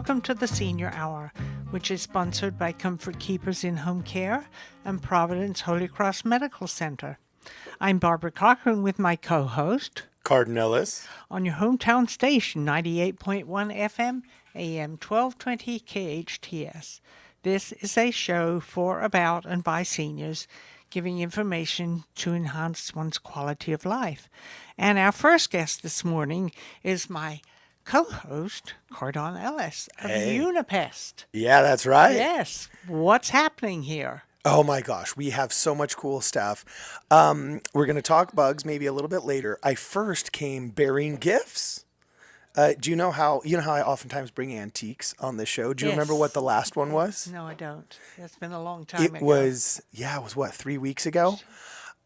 Welcome to the Senior Hour, which is sponsored by Comfort Keepers in Home Care and Providence Holy Cross Medical Center. I'm Barbara Cochran with my co-host, Cardon Ellis, on your hometown station, 98.1 FM, AM 1220 KHTS. This is a show for, about, and by seniors, giving information to enhance one's quality of life. And our first guest this morning is my co-host, Cardon Ellis of Unipest. Yeah, that's right. Yes. What's happening here? Oh my gosh, we have so much cool stuff. We're going to talk bugs maybe a little bit later. I first came bearing gifts. Do you know how I oftentimes bring antiques on the show? Do you remember what the last one was? No, I don't. It's been a long time ago. It was what, 3 weeks ago?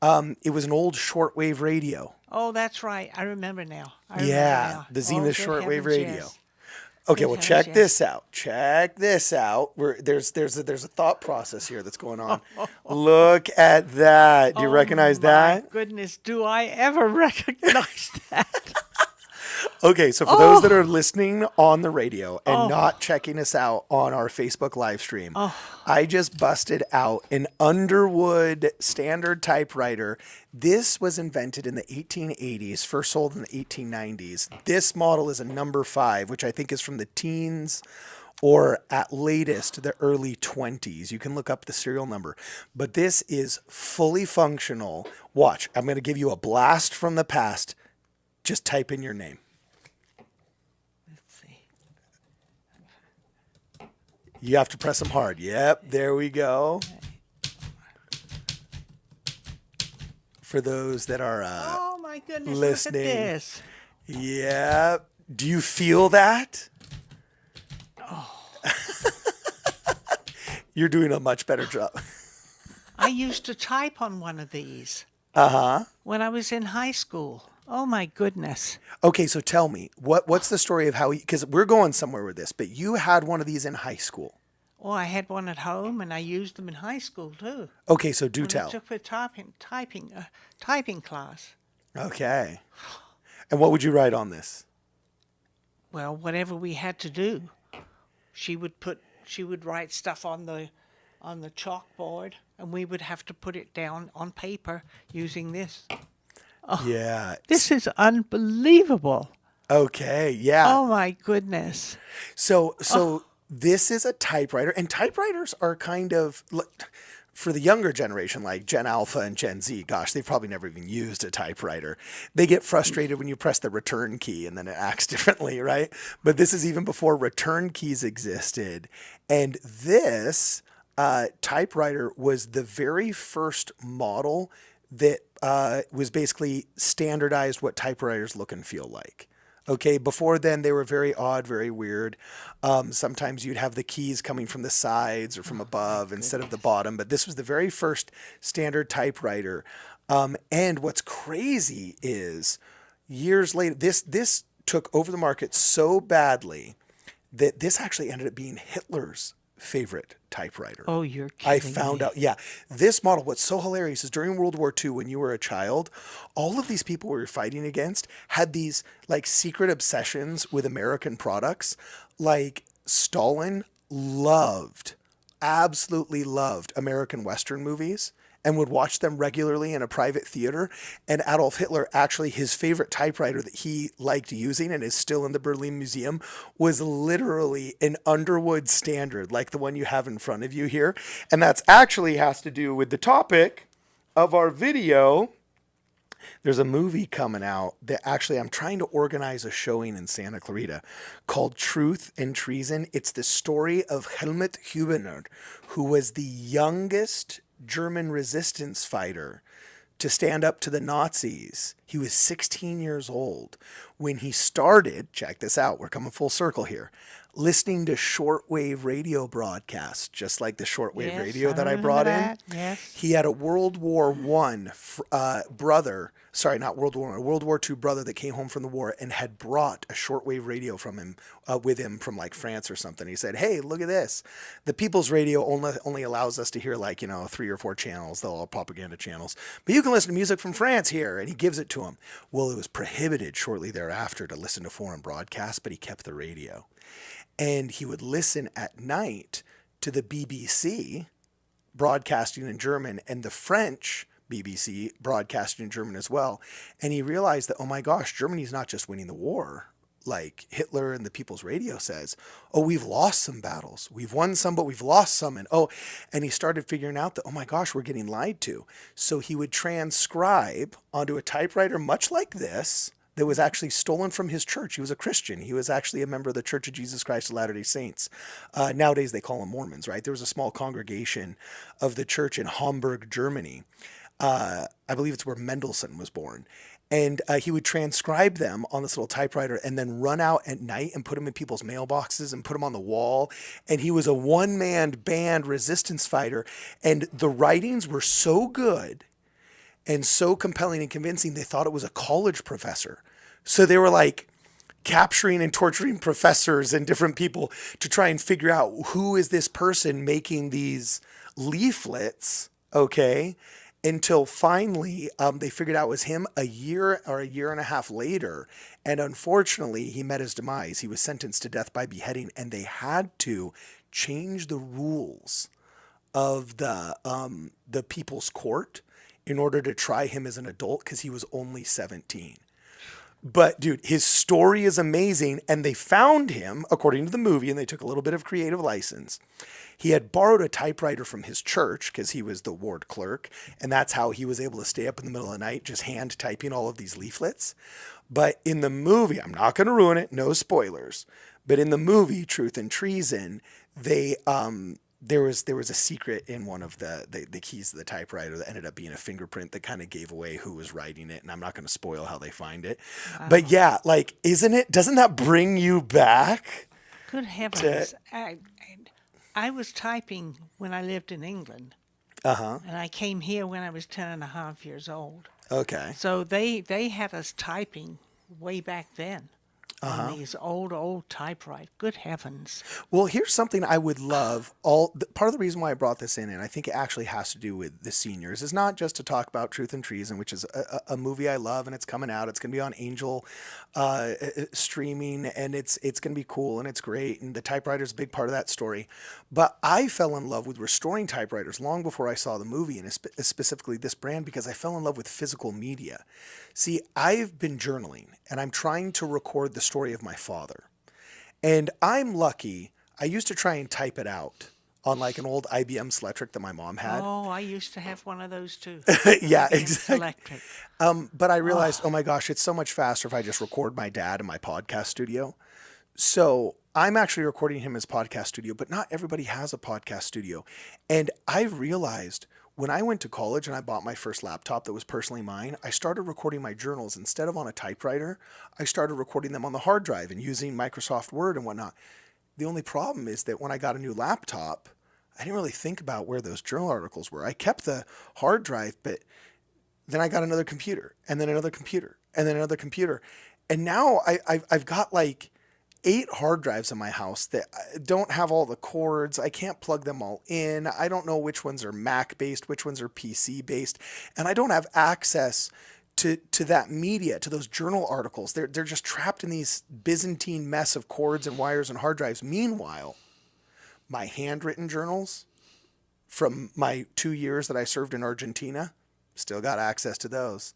It was an old shortwave radio. Oh, that's right. I remember now. The Zenith shortwave radio. Yes. Okay, well, check this out. There's a thought process here that's going on. Look at that. Do you recognize that? My goodness, do I ever recognize that? Okay, so for those that are listening on the radio and not checking us out on our Facebook live stream, I just busted out an Underwood standard typewriter. This was invented in the 1880s, first sold in the 1890s. This model is a number 5, which I think is from the teens or at latest the early 20s. You can look up the serial number. But this is fully functional. Watch, I'm going to give you a blast from the past. Just type in your name. You have to press them hard. Yep, there we go. For those that are oh my goodness, listening. Look at this. Yep. Do you feel that? Oh. You're doing a much better job. I used to type on one of these. When I was in high school. Oh my goodness. Okay, so tell me, what's the story of how, because we're going somewhere with this, but you had one of these in high school. Oh, I had one at home and I used them in high school too. Okay, so do tell. I took for typing class. Okay. And what would you write on this? Well, whatever we had to do. She would write stuff on the chalkboard and we would have to put it down on paper using this. Oh, yeah. This is unbelievable. Okay, yeah. Oh my goodness. So this is a typewriter, and typewriters are kind of, for the younger generation, like Gen Alpha and Gen Z, gosh, they've probably never even used a typewriter. They get frustrated when you press the return key and then it acts differently, right? But this is even before return keys existed. And this typewriter was the very first model that was basically standardized what typewriters look and feel like. Okay, before then they were very odd, very weird. Sometimes you'd have the keys coming from the sides or from above instead of the bottom, but this was the very first standard typewriter. And what's crazy is years later, this took over the market so badly that this actually ended up being Hitler's favorite typewriter. Oh, you're kidding I found out. Yeah. This model, what's so hilarious is during World War II, when you were a child, all of these people we were fighting against had these like secret obsessions with American products. Like Stalin absolutely loved American Western movies and would watch them regularly in a private theater. And Adolf Hitler, actually his favorite typewriter that he liked using and is still in the Berlin Museum was literally an Underwood standard, like the one you have in front of you here. And that's actually has to do with the topic of our video. There's a movie coming out that actually I'm trying to organize a showing in Santa Clarita called Truth and Treason. It's the story of Helmut Hubener, who was the youngest German resistance fighter to stand up to the Nazis. He was 16 years old when he started, check this out, we're coming full circle here, listening to shortwave radio broadcasts, just like the shortwave radio that I brought in. Yes. He had a World War II brother that came home from the war and had brought a shortwave radio from him with him from like France or something. He said, "Hey, look at this. The People's Radio only allows us to hear 3 or 4 channels. They're all propaganda channels. But you can listen to music from France here." And he gives it to him. Well, it was prohibited shortly thereafter to listen to foreign broadcasts, but he kept the radio. And he would listen at night to the BBC broadcasting in German and the French BBC broadcasting in German as well. And he realized that, oh my gosh, Germany's not just winning the war. Like Hitler and the People's Radio says, oh, we've lost some battles. We've won some, but we've lost some. And he started figuring out that, oh my gosh, we're getting lied to. So he would transcribe onto a typewriter much like this that was actually stolen from his church. He was a Christian. He was actually a member of the Church of Jesus Christ of Latter-day Saints. Nowadays they call them Mormons, right? There was a small congregation of the church in Hamburg, Germany. I believe it's where Mendelssohn was born. And he would transcribe them on this little typewriter and then run out at night and put them in people's mailboxes and put them on the wall. And he was a one-man band resistance fighter. And the writings were so good and so compelling and convincing, they thought it was a college professor. So they were like capturing and torturing professors and different people to try and figure out who is this person making these leaflets, okay? Until finally they figured out it was him a year or a year and a half later. And unfortunately, he met his demise. He was sentenced to death by beheading, and they had to change the rules of the People's Court in order to try him as an adult because he was only 17. But dude, his story is amazing. And they found him, according to the movie, and they took a little bit of creative license. He had borrowed a typewriter from his church because he was the ward clerk. And that's how he was able to stay up in the middle of the night, just hand typing all of these leaflets. But in the movie, I'm not going to ruin it, no spoilers. But in the movie, Truth and Treason, they, there was a secret in one of the keys to the typewriter that ended up being a fingerprint that kind of gave away who was writing it. And I'm not going to spoil how they find it. Wow. But yeah, like, doesn't that bring you back? Good heavens. I was typing when I lived in England. Uh-huh. And I came here when I was 10 and a half years old. Okay. So they had us typing way back then. On these old typewriters. Good heavens. Well, here's something I would love. Part of the reason why I brought this in, and I think it actually has to do with the seniors, is not just to talk about Truth and Treason, which is a movie I love, and it's coming out. It's going to be on Angel streaming, and it's going to be cool, and it's great, and the typewriter is a big part of that story. But I fell in love with restoring typewriters long before I saw the movie, and specifically this brand, because I fell in love with physical media. See, I've been journaling, and I'm trying to record the story of my father. And I'm lucky. I used to try and type it out on like an old IBM Selectric that my mom had. Oh, I used to have one of those too. Yeah, exactly. But I realized, oh my gosh, it's so much faster if I just record my dad in my podcast studio. So I'm actually recording him in his podcast studio, but not everybody has a podcast studio. And I realized when I went to college and I bought my first laptop that was personally mine, I started recording my journals instead of on a typewriter. I started recording them on the hard drive and using Microsoft Word and whatnot. The only problem is that when I got a new laptop, I didn't really think about where those journal articles were. I kept the hard drive, but then I got another computer and then another computer and then another computer. And now I've got like 8 hard drives in my house that don't have all the cords. I can't plug them all in. I don't know which ones are Mac based, which ones are PC based. And I don't have access to that media, to those journal articles. They're just trapped in these Byzantine mess of cords and wires and hard drives. Meanwhile, my handwritten journals from my 2 years that I served in Argentina, still got access to those.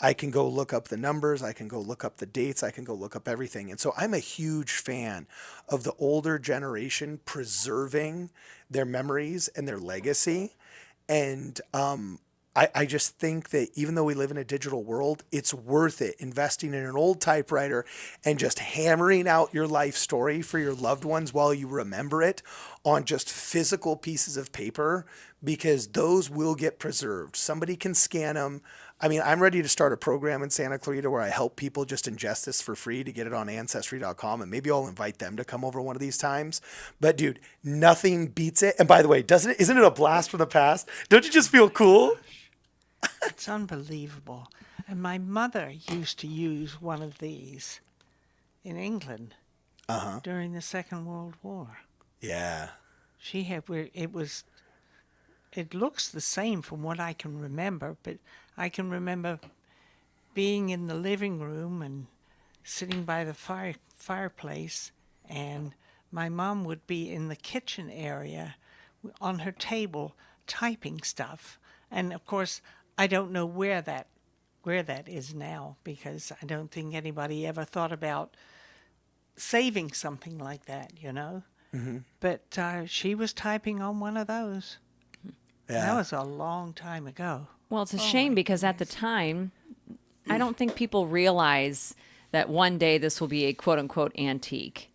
I can go look up the numbers. I can go look up the dates. I can go look up everything. And so I'm a huge fan of the older generation preserving their memories and their legacy. And I just think that even though we live in a digital world, it's worth it investing in an old typewriter and just hammering out your life story for your loved ones while you remember it on just physical pieces of paper, because those will get preserved. Somebody can scan them. I mean, I'm ready to start a program in Santa Clarita where I help people just ingest this for free to get it on Ancestry.com, and maybe I'll invite them to come over one of these times. But dude, nothing beats it. And by the way, isn't it a blast from the past? Don't you just feel cool? It's unbelievable. And my mother used to use one of these in England during the Second World War. Yeah. She had, it looks the same from what I can remember, but I can remember being in the living room and sitting by the fireplace, and my mom would be in the kitchen area on her table typing stuff. And of course, I don't know where that is now, because I don't think anybody ever thought about saving something like that, you know. But she was typing on one of those. Yeah. That was a long time ago. Well, it's a shame because at the time, I don't think people realize that one day this will be a quote unquote antique.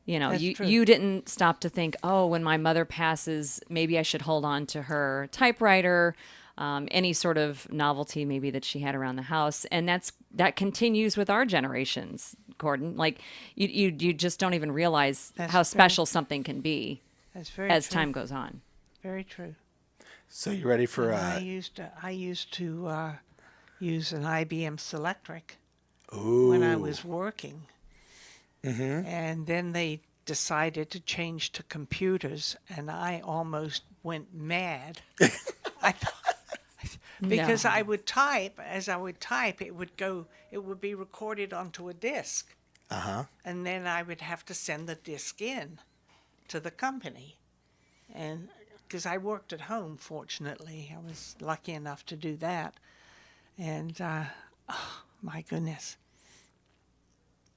You know, That's true. you didn't stop to think, oh, when my mother passes, maybe I should hold on to her typewriter, any sort of novelty maybe that she had around the house. And that continues with our generations, Cardon. Like you just don't even realize That's how very- special something can be That's very as true. time goes on. Very true. So you ready for And I used to use an IBM Selectric when I was working. And then they decided to change to computers, and I almost went mad. I thought, because No. I would type, as I would type, it would be recorded onto a disc. And then I would have to send the disc in to the company. And because I worked at home, fortunately, I was lucky enough to do that. And, oh, my goodness.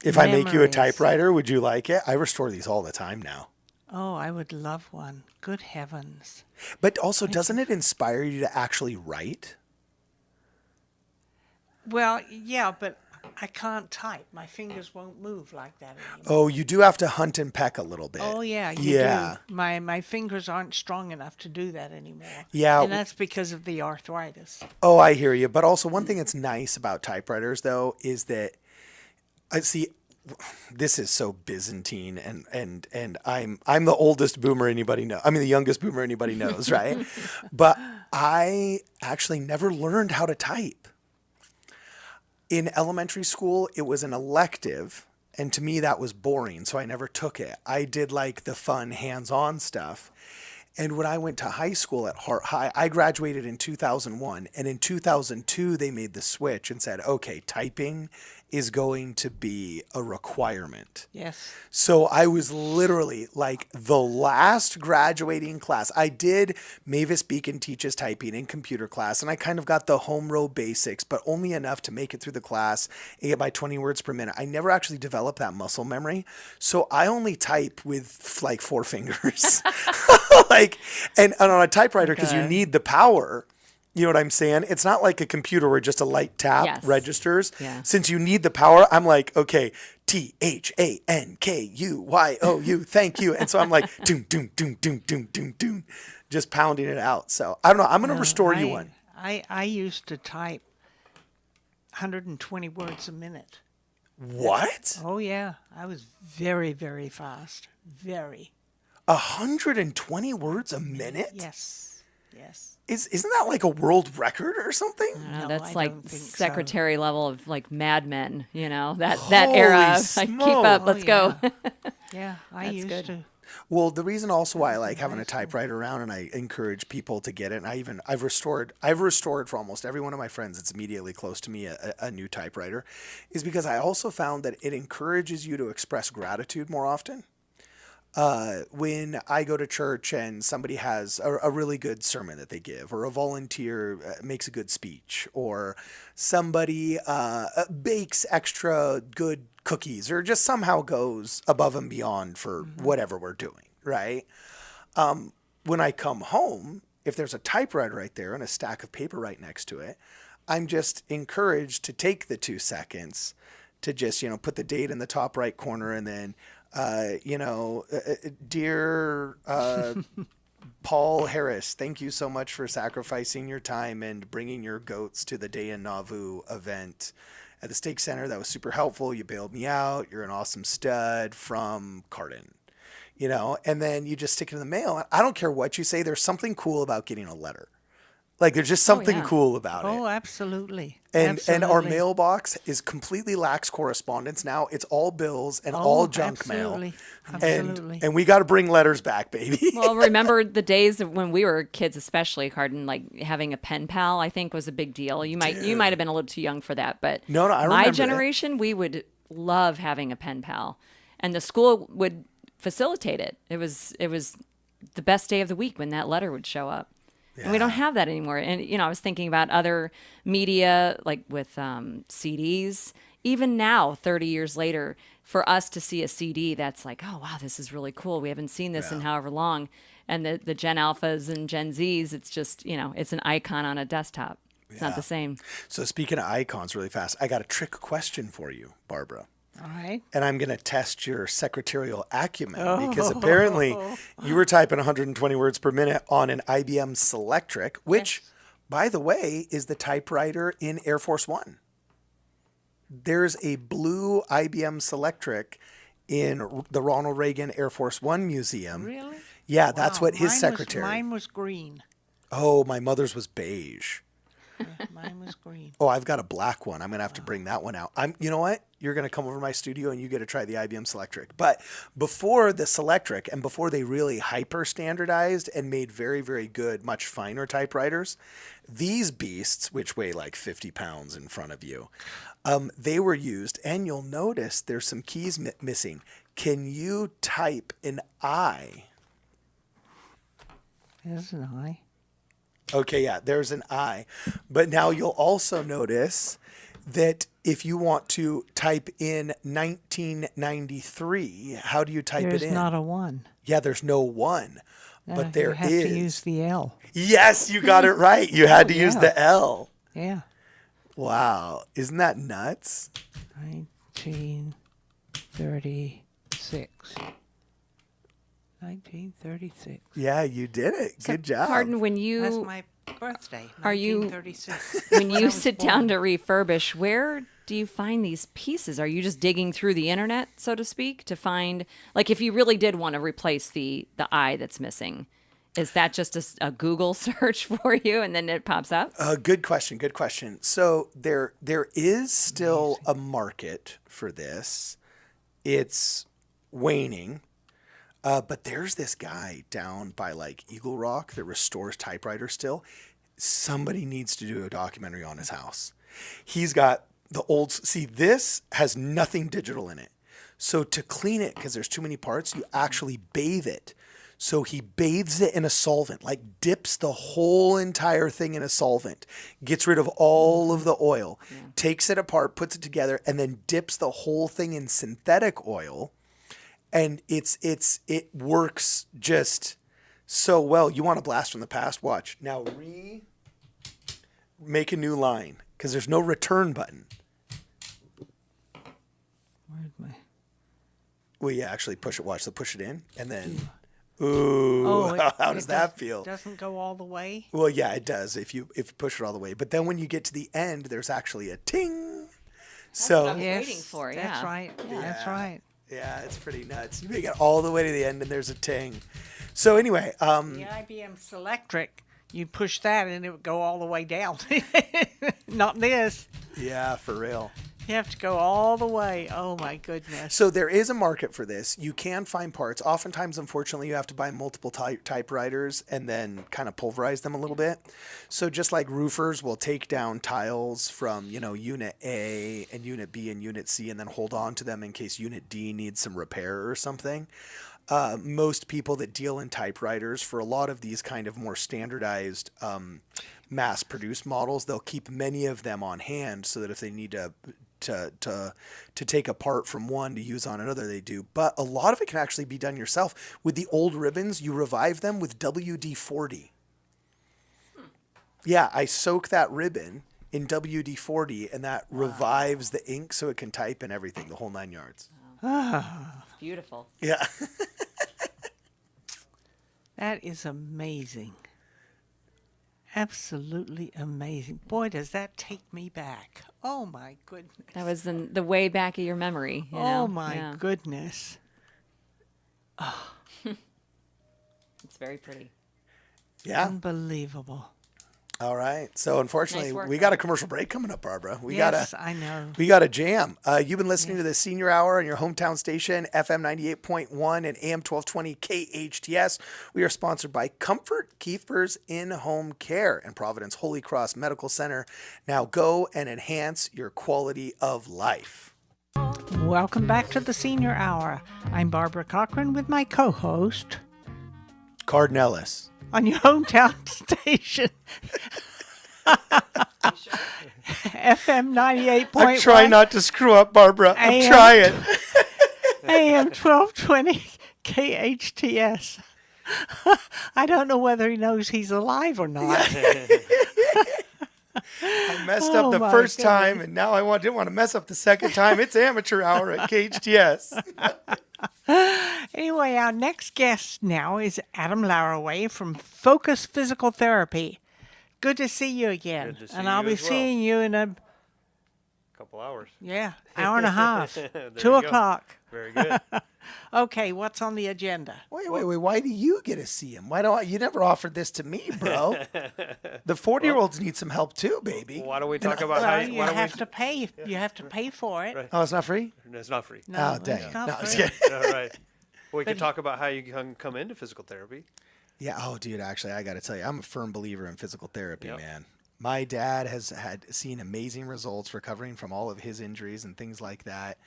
If I make you a Memories. typewriter, would you like it? I restore these all the time now. Oh, I would love one. Good heavens. But also, doesn't it inspire you to actually write? Well, yeah, but I can't type. My fingers won't move like that anymore. Oh, you do have to hunt and peck a little bit. Oh, yeah, you Yeah. do. My fingers aren't strong enough to do that anymore. Yeah. And that's because of the arthritis. Oh, I hear you. But also, one thing that's nice about typewriters, though, is that I see. This is so Byzantine, and I'm the oldest boomer anybody knows. I mean, the youngest boomer anybody knows, right? But I actually never learned how to type. In elementary school, it was an elective, and to me that was boring, so I never took it. I did like the fun hands-on stuff. And when I went to high school at Hart High, I graduated in 2001, and in 2002 they made the switch and said, okay, typing is going to be a requirement. Yes. So I was literally like the last graduating class. I did Mavis Beacon teaches typing in computer class, and I kind of got the home row basics, but only enough to make it through the class and get my 20 words per minute. I never actually developed that muscle memory. So I only type with like 4 fingers. and on a typewriter, because you Okay. need the power. You know what I'm saying? It's not like a computer where just a light tap Yes. registers. Yeah. Since you need the power, I'm like, okay, THANKUYOU, thank you. And so I'm like, doom, doom, doom, doom, doom, doom, doom, just pounding it out. So I don't know. I'm going to restore you one. I used to type 120 words a minute. What? Oh, yeah. I was very, very fast. Very. 120 words a minute? Yes. Yes. Isn't that like a world record or something? No, That's I like don't think so. secretary level of like Mad Men, you know, that era of like, keep up, Oh, let's go. Yeah, I That's used good. to. Well, the reason also why I like having a typewriter around, and I encourage people to get it, and I've restored for almost every one of my friends that's immediately close to me a new typewriter, is because I also found that it encourages you to express gratitude more often. When I go to church and somebody has a really good sermon that they give, or a volunteer makes a good speech, or somebody bakes extra good cookies, or just somehow goes above and beyond for whatever we're doing, right? When I come home, if there's a typewriter right there and a stack of paper right next to it, I'm just encouraged to take the 2 seconds to just, put the date in the top right corner, and then dear Paul Harris, thank you so much for sacrificing your time and bringing your goats to the Day in Nauvoo event at the Stake Center. That was super helpful. You bailed me out. You're an awesome stud, from Cardon. And then you just stick it in the mail. I don't care what you say. There's something cool about getting a letter. Like, there's just something yeah. cool about it. Oh, absolutely. And our Absolutely. mailbox is completely lacks correspondence now. It's all bills and all junk absolutely. mail. Absolutely. And we got to bring letters back, baby. Well, remember the days of when we were kids, especially Cardon, like having a pen pal, I think was a big deal. You might have been a little too young for that, but No, I remember my that. generation, we would love having a pen pal. And the school would facilitate it. It was the best day of the week when that letter would show up. And we don't have that anymore. And, I was thinking about other media, like with CDs. Even now, 30 years later, for us to see a CD that's like, oh, wow, this is really cool. We haven't seen this in however long. And the Gen Alphas and Gen Zs, it's just, it's an icon on a desktop. It's not the same. So speaking of icons really fast, I got a trick question for you, Barbara. All right. And I'm going to test your secretarial acumen because apparently you were typing 120 words per minute on an IBM Selectric, which, by the way, is the typewriter in Air Force One. There's a blue IBM Selectric in the Ronald Reagan Air Force One Museum. Really? Yeah, that's what his secretary. Mine was green. Oh, my mother's was beige. Yeah, mine was green. Oh, I've got a black one. I'm going to have to bring that one out. You know what? You're going to come over to my studio and you get to try the IBM Selectric. But before the Selectric and before they really hyper standardized and made very, very good, much finer typewriters, these beasts, which weigh like 50 pounds in front of you, they were used. And you'll notice there's some keys missing. Can you type an I? There's an I. Okay, yeah, there's an I. But now you'll also notice that if you want to type in 1993, how do you type it in? There's not a 1. Yeah, there's no 1. But there is. You have to use the L. Yes, you got it right. You had to use the L. Yeah. Wow. Isn't that nuts? 1936. 1936. Yeah, you did it. Good job. Pardon, when That's you my birthday. Are you- 1936. when I you was sit born. down to refurbish, where do you find these pieces? Are you just digging through the internet, so to speak, to find, like, if you really did want to replace the eye that's missing, is that just a Google search for you and then it pops up? Good question. Good question. So there is still a market for this. It's waning. But there's this guy down by like Eagle Rock that restores typewriters still. Somebody needs to do a documentary on his house. He's got the old, see, this has nothing digital in it. So to clean it, because there's too many parts, you actually bathe it. So he bathes it in a solvent, like dips the whole entire thing in a solvent, gets rid of all of the oil, takes it apart, puts it together, and then dips the whole thing in synthetic oil. And it works just so well. You want a blast from the past? Watch. Now make a new line because there's no return button. Where's my... Well, yeah, actually push it. Watch. So push it in and then, ooh, how does that feel? Doesn't go all the way. Well, yeah, it does if you push it all the way. But then when you get to the end, there's actually a ting. So what I was waiting for, That's yeah. right. Yeah. That's right. yeah, it's pretty nuts. You make it all the way to the end and there's a ting. So anyway, The IBM Selectric, you push that and it would go all the way down. Not this. yeah, for real. You have to go all the way. Oh my goodness. So there is a market for this. You can find parts. Oftentimes, unfortunately, you have to buy multiple typewriters and then kind of pulverize them a little bit. So just like roofers will take down tiles from, Unit A and Unit B and Unit C and then hold on to them in case Unit D needs some repair or something. Most people that deal in typewriters, for a lot of these kind of more standardized mass-produced models, they'll keep many of them on hand so that if they need to take a part from one to use on another, they do. But a lot of it can actually be done yourself. With the old ribbons, you revive them with WD-40. Yeah, I soak that ribbon in WD-40 and that revives the ink so it can type and everything, the whole 9 yards. Beautiful. Yeah. That is amazing. Absolutely amazing. Boy, does that take me back. Oh my goodness. That was in the way back of your memory. You know? Oh my Yeah. goodness. It's very pretty. Yeah. Unbelievable. All right. So unfortunately, Nice work, we got a commercial break coming up, Barbara. Yes, I know. We got a jam. You've been listening to the Senior Hour on your hometown station, FM 98.1 and AM 1220 KHTS. We are sponsored by Comfort Keepers In-Home Care and Providence Holy Cross Medical Center. Now go and enhance your quality of life. Welcome back to the Senior Hour. I'm Barbara Cochran with my co-host Cardon Ellis. on your hometown station, FM 98.1. I'm trying not to screw up, Barbara. I'm trying. AM 1220 KHTS. I don't know whether he knows he's alive or not. I messed up the first time, and now didn't want to mess up the second time. It's amateur hour at KHTS. Anyway, our next guest now is Adam Laraway from Focus Physical Therapy. Good to see you again. Good to see and I'll you be as well. seeing you in a Couple hours. hour and a half. There 2 you go. o'clock. Very good. Okay, what's on the agenda? Wait. Why do you get to see him? Why don't you never offered this to me, bro? The 40-year-olds need some help too, baby. Why don't we talk about Well, how you have to pay. You have to pay for it. Right. Oh, it's not free? It's not free. No, Oh, dang. it's not No, I'm just free. kidding. All right. We could talk about how you can come into physical therapy. Yeah. Oh, dude, actually, I got to tell you, I'm a firm believer in physical therapy, Yep. man. My dad has seen amazing results recovering from all of his injuries and things like that.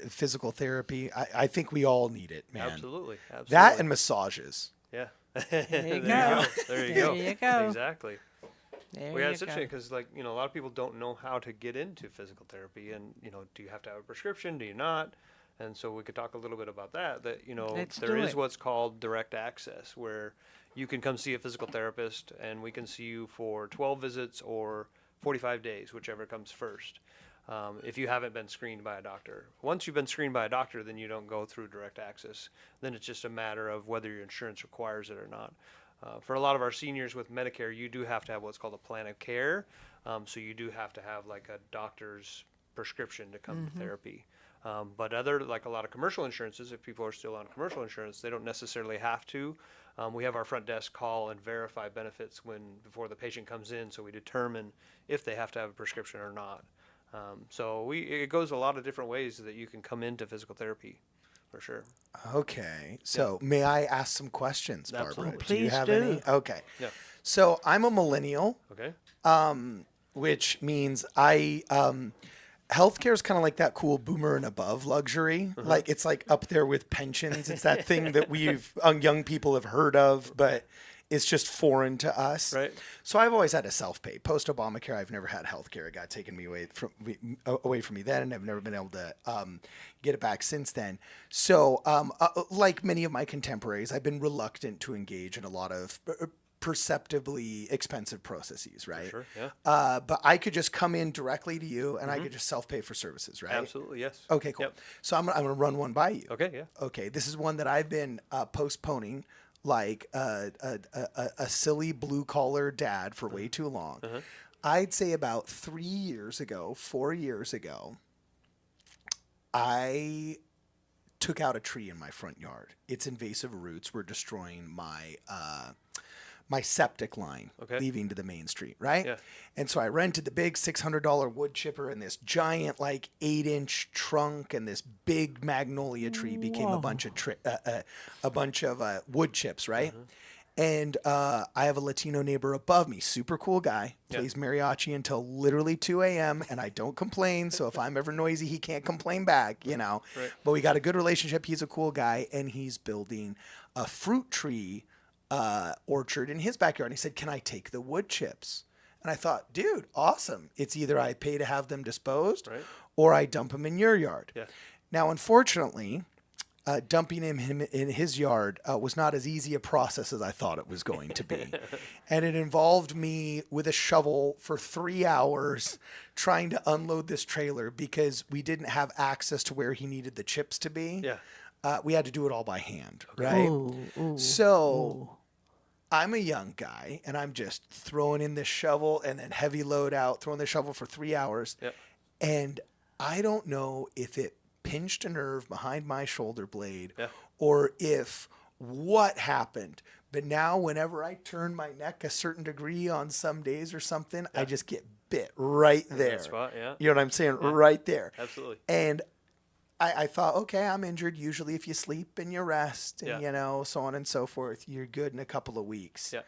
Physical therapy, I think we all need it, man. Absolutely. That and massages. Yeah. There you There go. There you There go. you go. Exactly. There Well, yeah, you it's go. interesting because, like, a lot of people don't know how to get into physical therapy, and do you have to have a prescription? Do you not? And so we could talk a little bit about that. Let's There do is it. what's called direct access, where you can come see a physical therapist, and we can see you for 12 visits or 45 days, whichever comes first. If you haven't been screened by a doctor. Once you've been screened by a doctor, then you don't go through direct access. Then it's just a matter of whether your insurance requires it or not. For a lot of our seniors with Medicare, you do have to have what's called a plan of care. So you do have to have like a doctor's prescription to come to therapy. But like a lot of commercial insurances, if people are still on commercial insurance, they don't necessarily have to. We have our front desk call and verify benefits before the patient comes in, so we determine if they have to have a prescription or not. It goes a lot of different ways that you can come into physical therapy, for sure. Okay. So may I ask some questions, Barbara? Absolutely. Do you Please have do. any? Okay. Yeah. So I'm a millennial, Okay. which means healthcare is kind of like that cool boomer and above luxury. Like it's like up there with pensions. It's that thing that young people have heard of, but it's just foreign to us. Right. So I've always had to self-pay. Post Obamacare, I've never had healthcare. It got taken away from me then, and I've never been able to get it back since then. So, like many of my contemporaries, I've been reluctant to engage in a lot of perceptibly expensive processes, right? Sure. Yeah. But I could just come in directly to you, and I could just self-pay for services, right? Absolutely. Yes. Okay, cool. Yep. So I'm gonna run one by you. Okay. Yeah. Okay, this is one that I've been postponing like a silly blue-collar dad for way too long. I'd say about 4 years ago, I took out a tree in my front yard. Its invasive roots were destroying my septic line Okay. leading to the main street, right? Yeah. And so I rented the big $600 wood chipper, and this giant like 8-inch trunk and this big magnolia tree became a bunch of wood chips, right? And I have a Latino neighbor above me, super cool guy, plays mariachi until literally 2 a.m. and I don't complain. So if I'm ever noisy, he can't complain back, Right. But we got a good relationship. He's a cool guy, and he's building a fruit tree orchard in his backyard. And he said, "Can I take the wood chips?" And I thought, dude, awesome. It's either I pay to have them disposed Right. or I dump them in your yard. Yeah. Now, unfortunately, dumping him in his yard was not as easy a process as I thought it was going to be. And it involved me with a shovel for 3 hours trying to unload this trailer because we didn't have access to where he needed the chips to be. Yeah. We had to do it all by hand, right? So I'm a young guy, and I'm just throwing in this shovel and then heavy load out, throwing the shovel for 3 hours. Yep. And I don't know if it pinched a nerve behind my shoulder blade Yeah. or if what happened. But now whenever I turn my neck a certain degree on some days or something, I just get bit right there. That spot, yeah. You know what I'm saying? Right there. Absolutely. And I thought, okay, I'm injured. Usually if you sleep and you rest and, Yeah. so on and so forth, you're good in a couple of weeks. Yeah.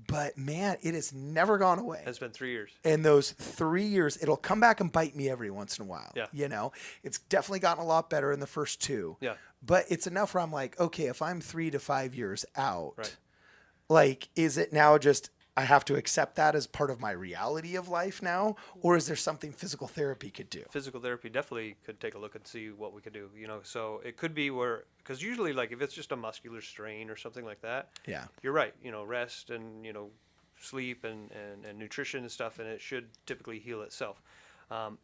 But man, it has never gone away. It's been 3 years. And those 3 years, it'll come back and bite me every once in a while. Yeah. You know, it's definitely gotten a lot better in the first 2. Yeah. But it's enough where I'm like, okay, if I'm 3 to 5 years out, Right. like, is it now just I have to accept that as part of my reality of life now? Or is there something physical therapy could do? Physical therapy definitely could take a look and see what we could do, you know. So it could be where, because usually, like, if it's just a muscular strain or something like that, Yeah. you're right, you know, rest and, you know, sleep and nutrition and stuff, and it should typically heal itself.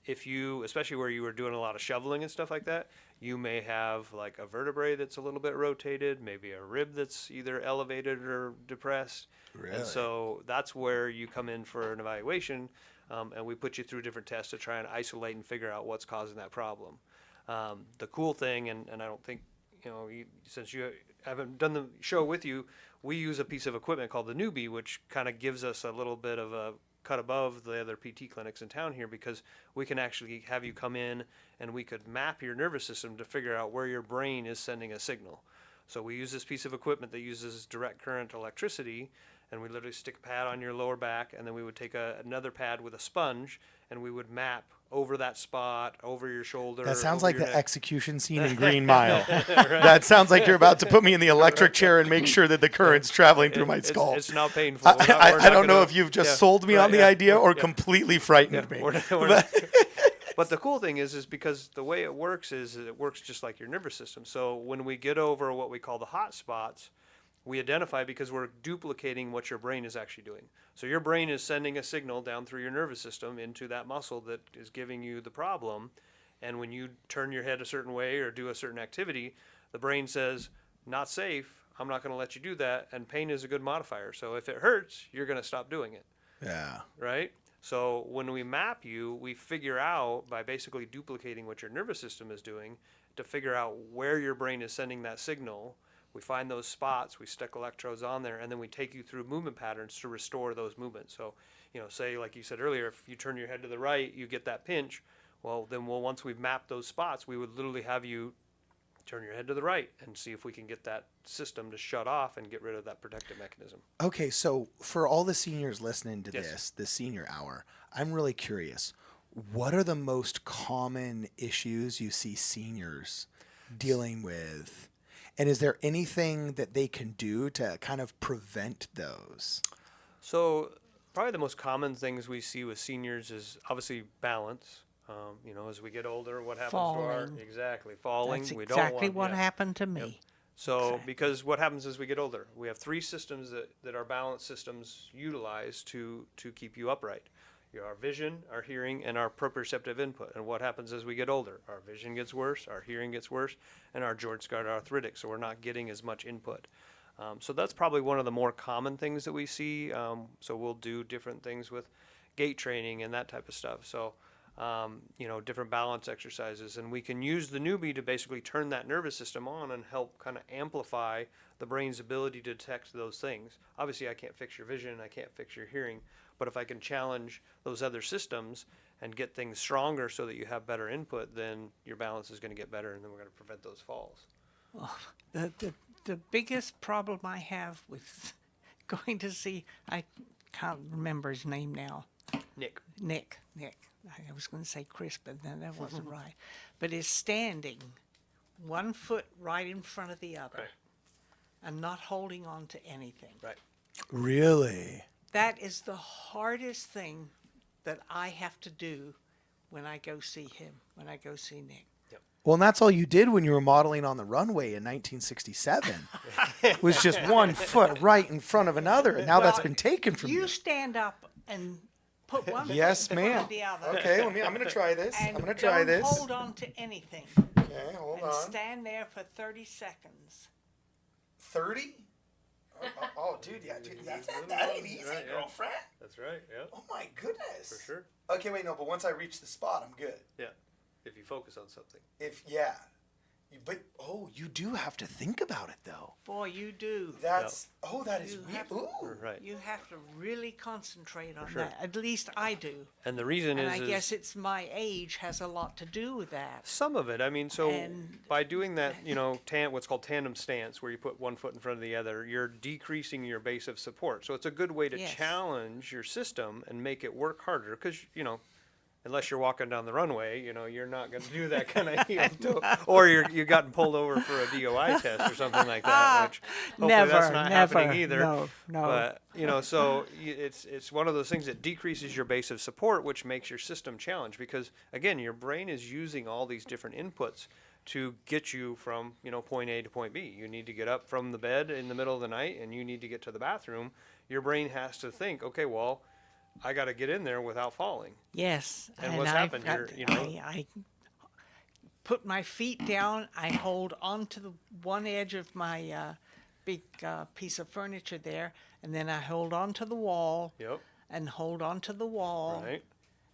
If you, especially where you were doing a lot of shoveling and stuff like that, you may have like a vertebrae that's a little bit rotated, maybe a rib that's either elevated or depressed. Really? And so that's where you come in for an evaluation, and we put you through different tests to try and isolate and figure out what's causing that problem. The cool thing, and I don't think, you know, since you haven't done the show with you, we use a piece of equipment called the Neubie, which kind of gives us a little bit of a cut above the other PT clinics in town here, because we can actually have you come in and we could map your nervous system to figure out where your brain is sending a signal. So we use this piece of equipment that uses direct current electricity, and we literally stick a pad on your lower back, and then we would take another pad with a sponge, and we would map over that spot, over your shoulder. That sounds over like your the neck. execution scene in Green Mile. That sounds like you're about to put me in the electric chair and make sure that the current's traveling through my skull. It's not painful. We're not I don't know gonna- if you've just yeah, sold me right, on the yeah, idea or yeah. completely frightened me. We're not- But the cool thing is because the way it works is it works just like your nervous system. So when we get over what we call the hot spots, we identify because we're duplicating what your brain is actually doing. So your brain is sending a signal down through your nervous system into that muscle that is giving you the problem. And when you turn your head a certain way or do a certain activity, the brain says, not safe, I'm not going to let you do that. And pain is a good modifier. So if it hurts, you're going to stop doing it. Yeah. Right? So when we map you, we figure out by basically duplicating what your nervous system is doing to figure out where your brain is sending that signal. We find those spots, we stick electrodes on there, and then we take you through movement patterns to restore those movements. So, you know, say like you said earlier, if you turn your head to the right, you get that pinch. Well, then once we've mapped those spots, we would literally have you turn your head to the right and see if we can get that system to shut off and get rid of that protective mechanism. Okay, so for all the seniors listening to Yes. this senior hour, I'm really curious. What are the most common issues you see seniors dealing with? And is there anything that they can do to kind of prevent those? So probably the most common things we see with seniors is obviously balance. You know, as we get older, what happens to our Falling. falling? That's We exactly don't want what yeah. happened to me. So Exactly. because what happens as we get older, we have 3 systems that our balance systems utilize to keep you upright. Our vision, our hearing, and our proprioceptive input. And what happens as we get older? Our vision gets worse, our hearing gets worse, and our joints got arthritic, so we're not getting as much input. So that's probably one of the more common things that we see. So we'll do different things with gait training and that type of stuff. So, you know, different balance exercises. And we can use the Neubie to basically turn that nervous system on and help kind of amplify the brain's ability to detect those things. Obviously, I can't fix your vision, I can't fix your hearing, but if I can challenge those other systems and get things stronger so that you have better input, then your balance is going to get better, and then we're going to prevent those falls. The biggest problem I have with going to see, I can't remember his name now. Nick. Nick. I was going to say Chris, but then that wasn't right. But is standing 1 foot right in front of the other Right. and not holding on to anything. Right. Really? That is the hardest thing that I have to do when I go see him, when I go see Nick. Well, and that's all you did when you were modeling on the runway in 1967. Was just 1 foot right in front of another, and now that's been taken from you. You stand up and put one Yes, foot in front ma'am. of the other. Okay, I'm going to try this. And I'm going to try don't this. hold on to anything. Okay, hold And on. stand there for 30 seconds. 30? Oh, dude, yeah, dude, that ain't easy, Right, yeah. girlfriend. That's right, yeah, Oh my goodness. for sure. Okay, wait, no, but once I reach the spot, I'm good. Yeah, if you focus on something. But you do have to think about it though. Boy, you do. That is weird. Have, Right. You have to really concentrate on sure. that. At least I do. And the reason And is I guess it's my age has a lot to do with that. some of it. I mean, so And- by doing that, what's called tandem stance, where you put one foot in front of the other, you're decreasing your base of support. So it's a good way to Yes. challenge your system and make it work harder, because unless you're walking down the runway, you're not going to do that kind of heel toe, or you've gotten pulled over for a DOI test or something like that, which hopefully that's not happening either. No. But so it's one of those things that decreases your base of support, which makes your system challenged, because again, your brain is using all these different inputs to get you from point A to point B. You need to get up from the bed in the middle of the night, and you need to get to the bathroom. Your brain has to think, okay, well, I got to get in there without falling. Yes. And what's happened here, I put my feet down. I hold on to the one edge of my big piece of furniture there, and then I hold on to the wall. Yep. And hold on to the wall. Right.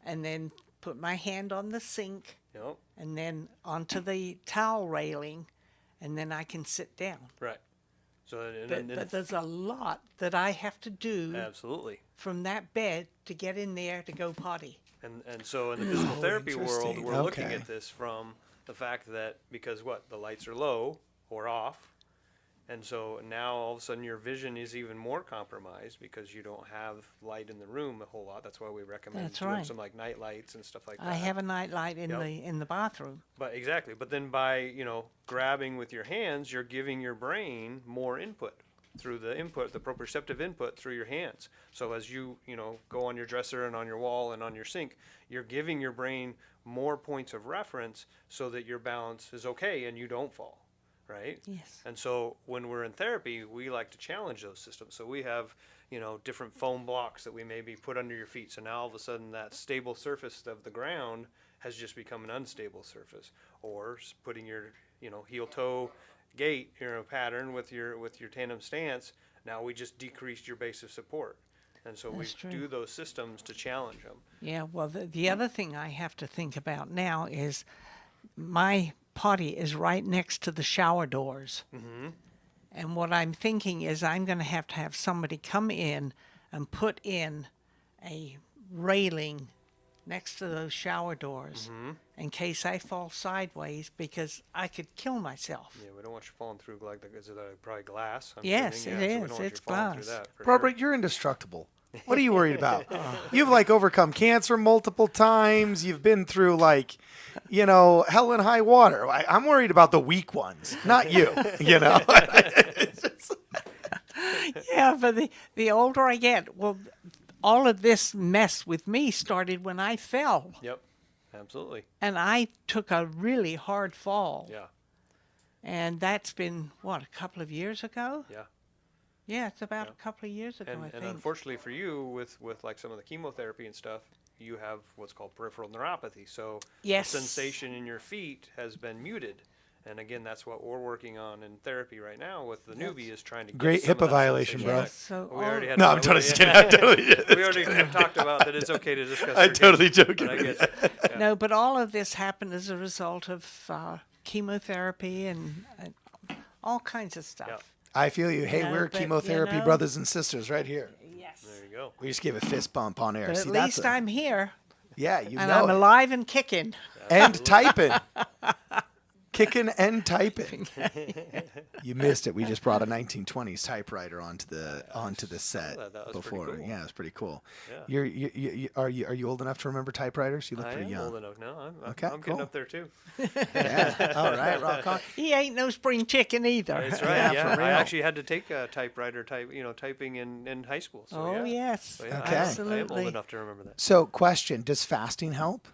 And then put my hand on the sink. Yep. And then onto the towel railing, and then I can sit down. Right. So But there's a lot that I have to do absolutely. from that bed to get in there to go potty. And so in the physical therapy world, interesting. we're looking Okay. at this from the fact that because the lights are low or off, and so now all of a sudden your vision is even more compromised because you don't have light in the room a whole lot. That's why we recommend That's doing right. some like night lights and stuff like that. I have a night light in Yep. the bathroom. But exactly. But then by grabbing with your hands, you're giving your brain more input through the proprioceptive input through your hands. So as you go on your dresser and on your wall and on your sink, you're giving your brain more points of reference so that your balance is okay and you don't fall, right? Yes. And so when we're in therapy, we like to challenge those systems. So we have different foam blocks that we maybe put under your feet. So now all of a sudden that stable surface of the ground has just become an unstable surface. Or putting your heel toe gait pattern with your tandem stance, now we just decreased your base of support. And so we That's true. do those systems to challenge them. Yeah, well, the other thing I have to think about now is my potty is right next to the shower doors. Mm-hmm. And what I'm thinking is I'm going to have somebody come in and put in a railing next to those shower doors in case I fall sideways, because I could kill myself. Yeah, we don't want you falling through is it probably glass? I'm Yes, assuming? it Yeah, so we is. don't want you It's falling through glass. that, for Robert, sure. you're indestructible. What are you worried about? You've overcome cancer multiple times. You've been through hell and high water. I'm worried about the weak ones, not you. Yeah, but the older I get, well, all of this mess with me started when I fell. Yep, absolutely. And I took a really hard fall. Yeah, And that's been, a couple of years ago? yeah. Yeah, it's about a couple of years ago, I And think. unfortunately for you, with like some of the chemotherapy and stuff, you have what's called peripheral neuropathy. So Yes. the sensation in your feet has been muted. And again, that's what we're working on in therapy right now with the Newbie, is trying to get Great some of HIPAA that violation, sensation bro. back. So We already had No, to- I'm totally just kidding. I'm totally We already have talked about that it's okay to discuss. I'm totally surgery, joking. but I get you. Yeah. No, but all of this happened as a result of chemotherapy and all kinds of stuff. Yeah. I feel you. Hey, No, we're but, chemotherapy brothers and sisters right here. Yes. There you go. We just gave a fist bump on air. But See, at that's least I'm here, yeah, you and know I'm it. alive and kicking. And typing. Kicking and typing. You missed it. We just brought a 1920s typewriter onto the set that. That was pretty before. cool. Yeah, it was pretty cool. Yeah. Are you old enough to remember typewriters? You look I pretty am young. old enough. No, I'm Okay, getting cool. up there too. Yeah. All right, rock on. He ain't no spring chicken either. That's right. Yeah, for I real. actually had to take a typewriter typing in high school. So Oh, yeah. yes. So, yeah, Okay. I am Absolutely. old enough to remember that. So, question: does fasting help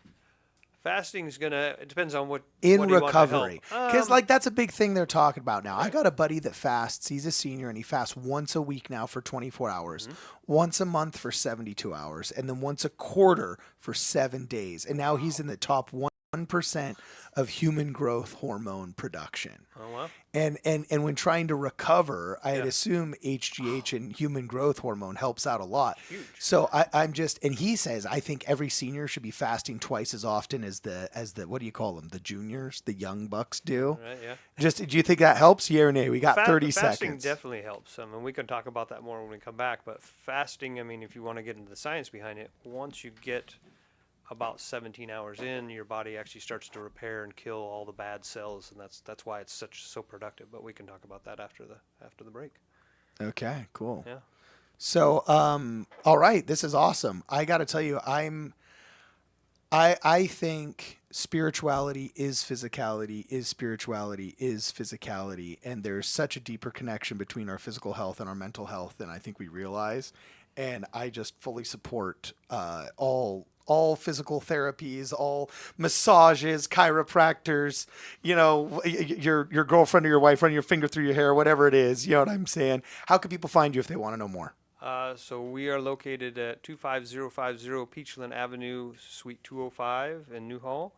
Fasting's it depends on what in what do you want to help. recovery? Because that's a big thing they're talking about now. I got a buddy that fasts. He's a senior and he fasts once a week now for 24 hours, once a month for 72 hours, and then once a quarter for 7 days. And now he's in the top 1% 1% of human growth hormone production. Oh, wow. And when trying to recover, I'd assume HGH and human growth hormone helps out a lot. Huge. So I'm just, and he says, I think every senior should be fasting twice as often as the what do you call them? The juniors, the young bucks do. Right, yeah. Just, do you think that helps? Yeah or nay? We got 30 fasting seconds. definitely helps. And we can talk about that more when we come back. But fasting, I mean, if you want to get into the science behind it, once you get about 17 hours in, your body actually starts to repair and kill all the bad cells, and that's why it's so productive. But we can talk about that after the break. Okay, cool. Yeah. So, all right, this is awesome. I got to tell you, I think spirituality is physicality, is spirituality, is physicality, and there's such a deeper connection between our physical health and our mental health than I think we realize. And I just fully support all physical therapies, all massages, chiropractors, your girlfriend or your wife running your finger through your hair, whatever it is, you know what I'm saying? How can people find you if they want to know more? So we are located at 25050 Peachland Avenue, Suite 205 in Newhall.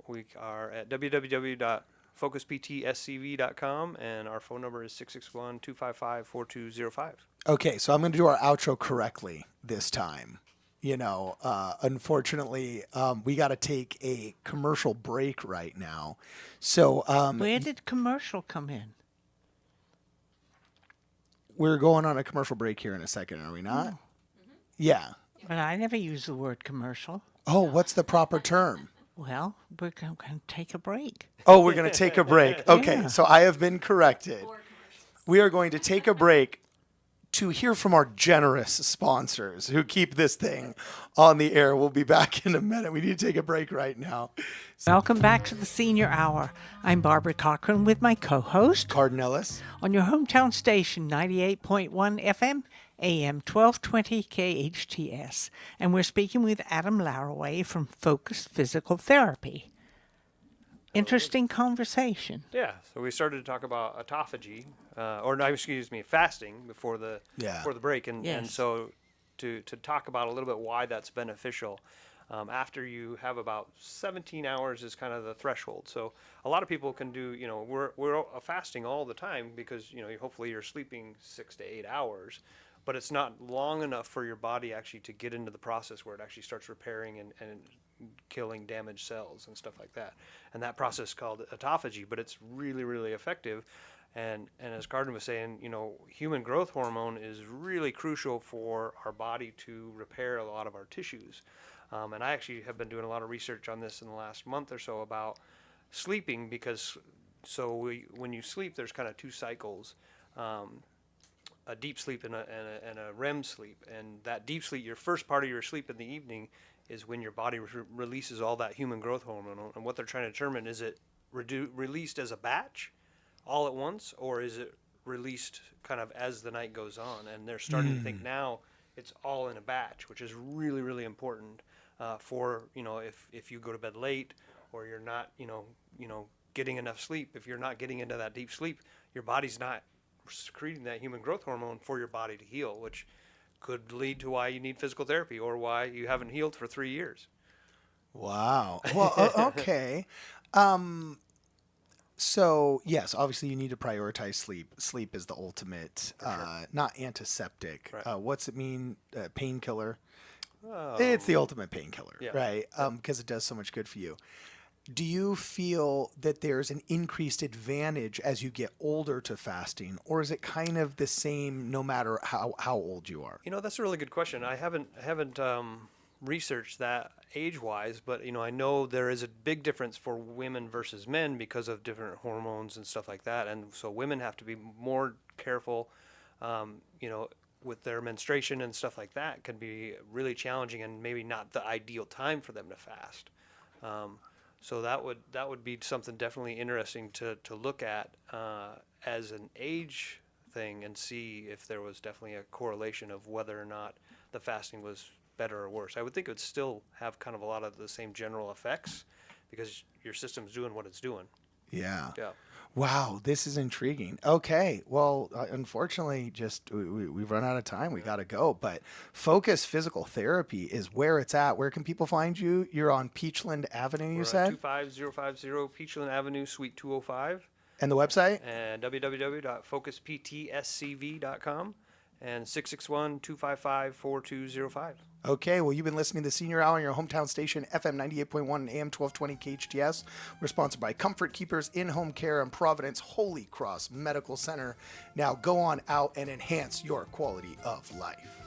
We are at www.focusptscv.com, and our phone number is 661-255-4205. Okay, so I'm going to do our outro correctly this time. Unfortunately, we got to take a commercial break right now. So, Where did commercial come in? we're going on a commercial break here in a second, are we not? Mm-hmm. Yeah. But I never use the word commercial. Oh, what's the proper term? Well, we're going to take a break. Oh, we're going to take a break. Okay, Yeah. so I have been corrected. We are going to take a break to hear from our generous sponsors who keep this thing on the air. We'll be back in a minute. We need to take a break right now. Welcome back to the Senior Hour. I'm Barbara Cochran with my co-host Cardon Ellis. on your hometown station, 98.1 FM, AM 1220 KHTS. And we're speaking with Adam Laraway from Focus Physical Therapy. Interesting conversation. Yeah, so we started to talk about autophagy, fasting before the break, and Yes. so to talk about a little bit why that's beneficial. After you have about 17 hours is kind of the threshold. So a lot of people can do, we're fasting all the time because hopefully you're sleeping 6 to 8 hours, but it's not long enough for your body actually to get into the process where it actually starts repairing and killing damaged cells and stuff like that. And that process is called autophagy, but it's really, really effective. And as Cardon was saying, human growth hormone is really crucial for our body to repair a lot of our tissues. And I actually have been doing a lot of research on this in the last month or so about sleeping, because when you sleep, there's kind of two cycles. A deep sleep and a REM sleep. And that deep sleep, your first part of your sleep in the evening, is when your body releases all that human growth hormone. And what they're trying to determine, is it released as a batch all at once, or is it released kind of as the night goes on? And they're starting to think now it's all in a batch, which is really, really important for, if you go to bed late, or you're not, getting enough sleep. If you're not getting into that deep sleep, your body's not secreting that human growth hormone for your body to heal, which could lead to why you need physical therapy or why you haven't healed for 3 years. Wow. Well, okay. So yes, obviously you need to prioritize sleep. Sleep is the ultimate, not antiseptic. Right. What's it mean? Painkiller. Oh. It's the ultimate painkiller, Yeah. right? Because it does so much good for you. Do you feel that there's an increased advantage as you get older to fasting, or is it kind of the same no matter how old you are? That's a really good question. I haven't researched that age-wise, but I know there is a big difference for women versus men because of different hormones and stuff like that, and so women have to be more careful. With their menstruation and stuff like that, can be really challenging and maybe not the ideal time for them to fast. So that would be something definitely interesting to look at as an age thing, and see if there was definitely a correlation of whether or not the fasting was better or worse. I would think it would still have kind of a lot of the same general effects because your system's doing what it's doing. Yeah. Yeah. Wow, this is intriguing. Okay, well, unfortunately, just we've run out of time. We got to go. But Focus Physical Therapy is where it's at. Where can people find you? You're on Peachland Avenue, you We're said? 25050 Peachland Avenue, Suite 205, And the website? and www.focusptscv.com, and 661-255-4205. Okay, well, you've been listening to the Senior Hour on your hometown station, FM 98.1 and AM 1220 KHTS. We're sponsored by Comfort Keepers In-Home Care and Providence Holy Cross Medical Center. Now go on out and enhance your quality of life.